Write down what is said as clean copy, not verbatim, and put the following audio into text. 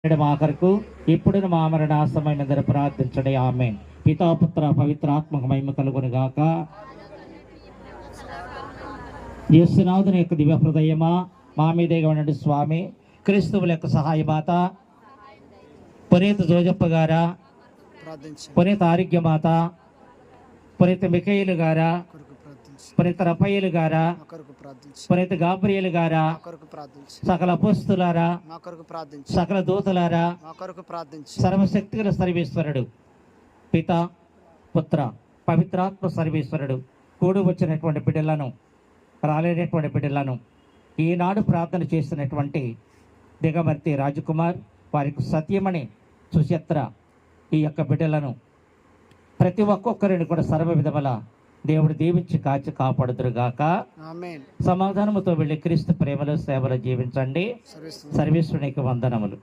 మా కొరకు ఇప్పుడు మా మరణ సమయం ప్రార్థించండి. ఆమేన్. పితాపుత్ర పవిత్రాత్మక మహిమ కలుగును గాక. యేసునాథుని యొక్క దివ్య హృదయమా, మా మీదేగా ఉండండి స్వామి. క్రీస్తువుల యొక్క సహాయమాత, పునీత జోజప్ప గారా, పునీత ఆరోగ్యమాత, పునీత మిఖాయిలు గారా, పునీత రఫాయేలు గారా, పునీత గాబ్రియేలు గారా, సకల అపోస్తులారా, సకల దూతలారా, సర్వశక్తిగల సర్వేశ్వరుడు పిత పుత్ర పవిత్రాత్మ సర్వేశ్వరుడు కూడి వచ్చినటువంటి బిడ్డలను, రాలేనటువంటి బిడ్డలను, ఈనాడు ప్రార్థన చేస్తున్నటువంటి దిగమర్తి రాజకుమార్, వారికి సత్యమణి సుచిత్ర, ఈ యొక్క బిడ్డలను ప్రతి ఒక్కొక్కరిని కూడా సర్వ విధముల దేవుడు దీవించి కాచి కాపాడుదురుగాక. సమాధానముతో వెళ్ళి క్రీస్తు ప్రేమలో సేవలో జీవించండి. సర్వేశ్వరునికి వందనములు.